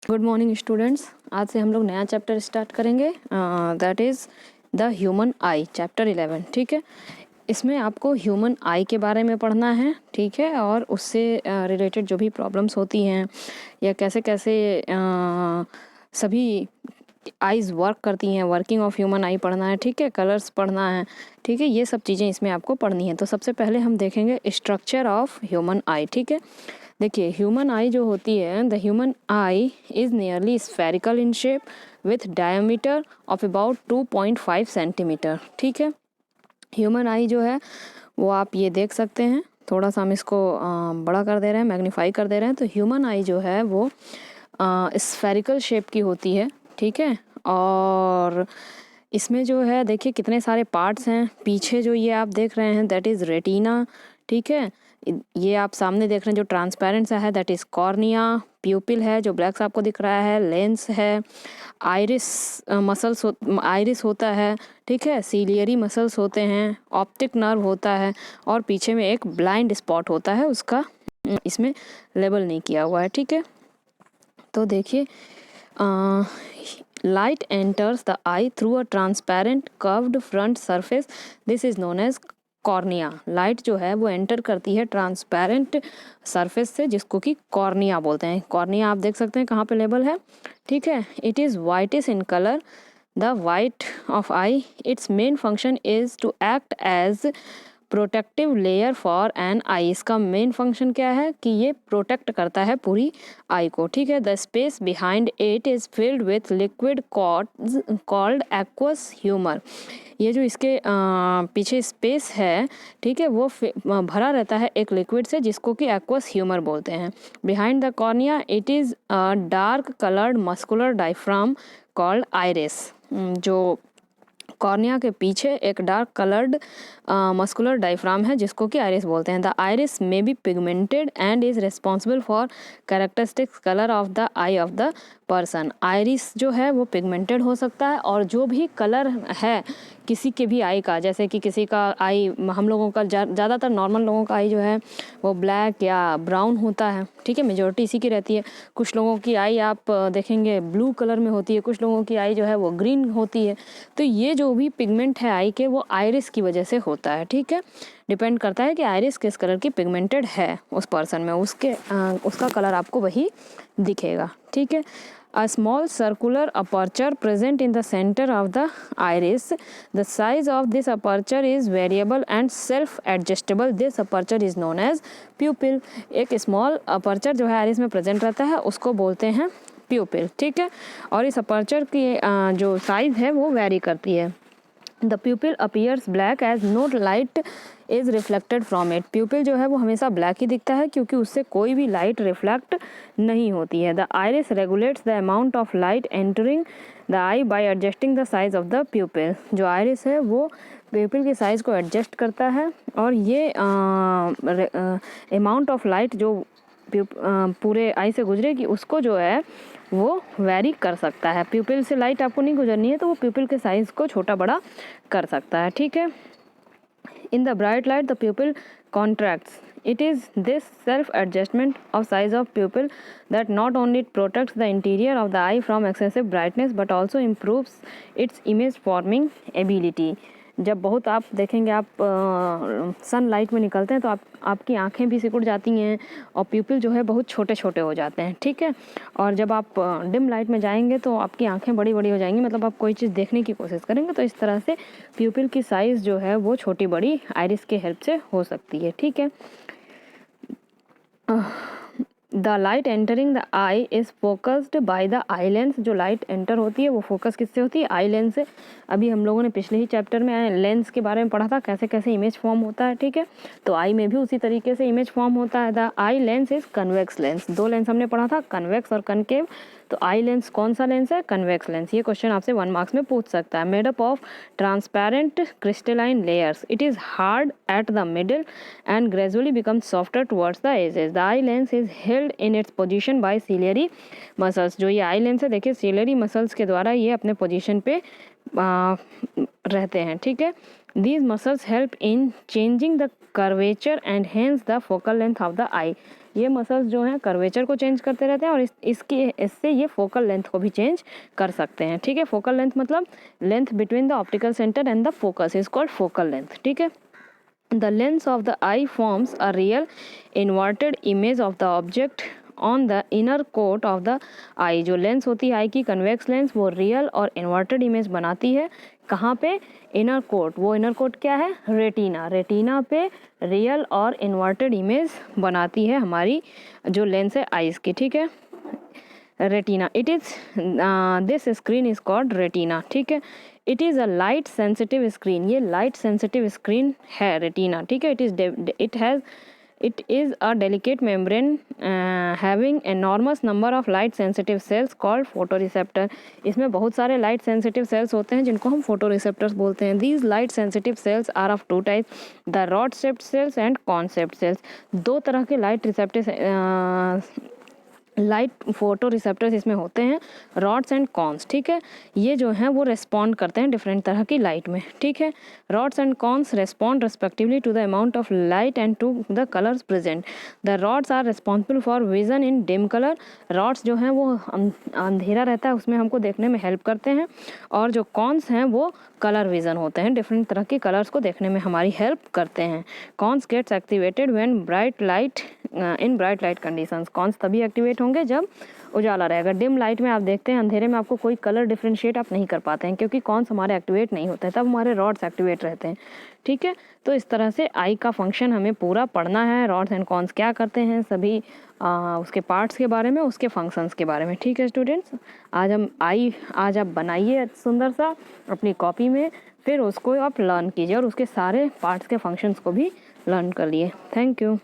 Good morning students. आज से हम लोग नया चैप्टर स्टार्ट करेंगे, that is the human I, chapter 11। ठीक है, इसमें आपको ह्यूमन आई के बारे में पढ़ना है। ठीक है, और उससे रिलेटेड जो भी प्रॉब्लम्स होती हैं या कैसे कैसे सभी आईज वर्क करती हैं, वर्किंग ऑफ ह्यूमन आई पढ़ना है। ठीक है, कलर्स पढ़ना है। ठीक है, ये सब चीज़ें इसमें आपको पढ़नी है। तो सबसे पहले हम देखेंगे स्ट्रक्चर ऑफ ह्यूमन आई। ठीक है, देखिए ह्यूमन आई जो होती है, the human I is nearly spherical in shape with diameter of about 2.5 centimetre. ठीक है, ह्यूमन आई जो है वो आप ये देख सकते हैं। थोड़ा सा हम इसको बड़ा कर दे रहे हैं, मैग्नीफाई कर दे रहे हैं। तो ह्यूमन आई जो है वो स्फेरिकल शेप की होती है। ठीक है, और इसमें जो है देखिए कितने सारे पार्ट्स हैं। पीछे जो ये आप देख रहे हैं दैट इज़ रेटिना। ठीक है, ये आप सामने देख रहे हैं जो ट्रांसपेरेंट सा है दैट इज़ कॉर्निया। प्यूपिल है जो ब्लैक सा आपको दिख रहा है, लेंस है, आइरिस मसल्स आइरिस होता है। ठीक है, सीलियरी मसल्स होते हैं, ऑप्टिक नर्व होता है, और पीछे में एक ब्लाइंड स्पॉट होता है, उसका इसमें लेबल नहीं किया हुआ है। ठीक है, तो देखिए light enters the eye through a transparent curved front surface. This is known as cornea. Light जो है वो एंटर करती है ट्रांसपेरेंट सरफेस से, जिसको कि कॉर्निया बोलते हैं। कॉर्निया आप देख सकते हैं कहाँ पे लेबल है। ठीक है, it is whitish in colour, the white of eye. Its main function is to act as protective layer for an eye. इसका मेन फंक्शन क्या है कि ये प्रोटेक्ट करता है पूरी आई को। ठीक है, the space behind it is filled with liquid called aqueous humour. ये जो इसके पीछे स्पेस है, ठीक है, वो भरा रहता है एक लिक्विड से, जिसको कि एक्वस ह्यूमर बोलते हैं। Behind the cornea it is dark coloured muscular diaphragm called iris. जो कॉर्निया के पीछे एक डार्क कलर्ड मस्कुलर डायफ्राम है, जिसको कि आइरिस बोलते हैं। The iris may be pigmented and is responsible for characteristics colour of the I of the person. Iris जो है वो पिगमेंटेड हो सकता है, और जो भी कलर है किसी के भी आई का, जैसे कि किसी का आई, हम लोगों का ज़्यादातर नॉर्मल लोगों का आई जो है वो ब्लैक या ब्राउन होता है। ठीक है, मेजॉरिटी इसी की रहती है। कुछ लोगों की आई आप देखेंगे ब्लू कलर में होती है, कुछ लोगों की आई जो है वो ग्रीन होती है। तो ये जो भी पिगमेंट है आई के, वो आइरिस की वजह से होता है। ठीक है, डिपेंड करता है कि आइरिस किस कलर की पिगमेंटेड है उस पर्सन में, उसका कलर आपको वही दिखेगा। ठीक है, a small circular aperture present in the center of the iris. The size of this aperture is variable and self-adjustable. This aperture is known as pupil. एक small aperture जो है iris में present रहता है, उसको बोलते हैं pupil। ठीक है, और इस aperture की जो size है वो vary करती है। The pupil appears black as no light is reflected from it. pupil जो है वो हमेशा ब्लैक ही दिखता है, क्योंकि उससे कोई भी लाइट रिफ्लेक्ट नहीं होती है। The iris regulates the amount of light entering the eye by adjusting the size of the pupil. जो iris है वो pupil की साइज़ को एडजस्ट करता है, और ये अमाउंट ऑफ लाइट जो पूरे आई से गुजरेगी उसको जो है वो वेरी कर सकता है। प्यूपिल से लाइट आपको नहीं गुजरनी है, तो वो प्यूपिल के साइज़ को छोटा बड़ा कर सकता है। ठीक है, in the bright light the प्यूपिल contracts. It is this self-adjustment of size of pupil that not only protects the interior of the eye from excessive brightness but also improves its image forming ability. जब बहुत आप देखेंगे, आप sunlight में निकलते हैं तो आपकी आंखें भी सिकुड़ जाती हैं, और प्यूपिल जो है बहुत छोटे छोटे हो जाते हैं। ठीक है, और जब आप डिम लाइट में जाएंगे तो आपकी आंखें बड़ी बड़ी हो जाएंगी, मतलब आप कोई चीज़ देखने की कोशिश करेंगे तो इस तरह से प्यूपिल की साइज़ जो है वो छोटी बड़ी आइरिस के हेल्प से हो सकती है। ठीक है, the light entering the I is focused by the eye lens. जो लाइट एंटर होती है वो फोकस किससे होती है? आई लेंस से। अभी हम लोगों ने पिछले ही चैप्टर में लेंस के बारे में पढ़ा था, कैसे कैसे इमेज फॉर्म होता है। ठीक है, तो आई में भी उसी तरीके से इमेज फॉर्म होता है। The eye lens is convex lens. दो लेंस हमने पढ़ा था, कन्वेक्स और कनकेव। तो आई लेंस कौन सा लेंस है? Convex lens. ये क्वेश्चन आपसे 1 मार्क्स में पूछ सकता है। Made up of transparent crystalline layers. It is hard at the middle and gradually becomes softer towards the edges. The eye lens is held in its position by ciliary muscles. जो ये eye lens है, देखिए ciliary muscles के द्वारा ये अपने position पे रहते हैं। ठीक है, these muscles help in changing the curvature and hence the focal length of the eye. ये मसल्स जो हैं कर्वेचर को चेंज करते रहते हैं और इससे ये फोकल लेंथ को भी चेंज कर सकते हैं। ठीक है, फोकल लेंथ मतलब length between the optical centre and the focus is called focal length. ठीक है, the lens of the eye forms a real inverted image of the object on the inner coat of the eye। जो lens होती है eye की convex lens, वो real और inverted image बनाती है। कहाँ पे? Inner coat. वो इनर कोट क्या है? रेटिना। रेटिना पे रियल और इन्वर्टेड इमेज बनाती है हमारी जो लेंस है आइज़ की। ठीक है, retina, it is this screen is called retina. ठीक है, it is a light sensitive screen. ये लाइट सेंसिटिव स्क्रीन है रेटिना। ठीक है, it is a delicate membrane having enormous number of light sensitive cells called photoreceptor. इसमें बहुत सारे light sensitive sales होते हैं जिनको हम फोटोरिसेप्टर्स बोलते हैं। These light sensitive cells are of two types, the rod shaped cells and cone shaped cells. दो तरह के लाइट फोटो रिसेप्टर्स इसमें होते हैं, रॉड्स एंड कॉन्स। ठीक है, ये जो हैं वो रेस्पॉन्ड करते हैं डिफरेंट तरह की लाइट में। ठीक है, rods and cones respond respectively to the amount of light and to the colours present. The rods are responsible for vision in dim colour. Rods जो हैं वो अंधेरा रहता है उसमें हमको देखने में हेल्प करते हैं, और जो कॉन्स हैं वो कलर विजन होते हैं, डिफरेंट तरह के कलर्स को देखने में हमारी हेल्प करते हैं। Cones gets activated when bright light in bright light conditions. Cones तभी एक्टिवेट होंगे जब उजाला रहेगा। डिम लाइट में आप देखते हैं अंधेरे में आपको कोई कलर डिफ्रेंशिएट आप नहीं कर पाते हैं क्योंकि कॉन्स हमारे एक्टिवेट नहीं होते हैं, तब हमारे रॉड्स एक्टिवेट रहते हैं। ठीक है, तो इस तरह से आई का फंक्शन हमें पूरा पढ़ना है, रॉड्स एंड कॉन्स क्या करते हैं, सभी उसके पार्ट्स के बारे में, उसके फंक्शंस के बारे में। ठीक है स्टूडेंट्स, आज आप बनाइए सुंदर सा अपनी कॉपी में, फिर उसको आप लर्न कीजिए और उसके सारे पार्ट्स के फंक्शंस को भी लर्न कर लिए। Thank you.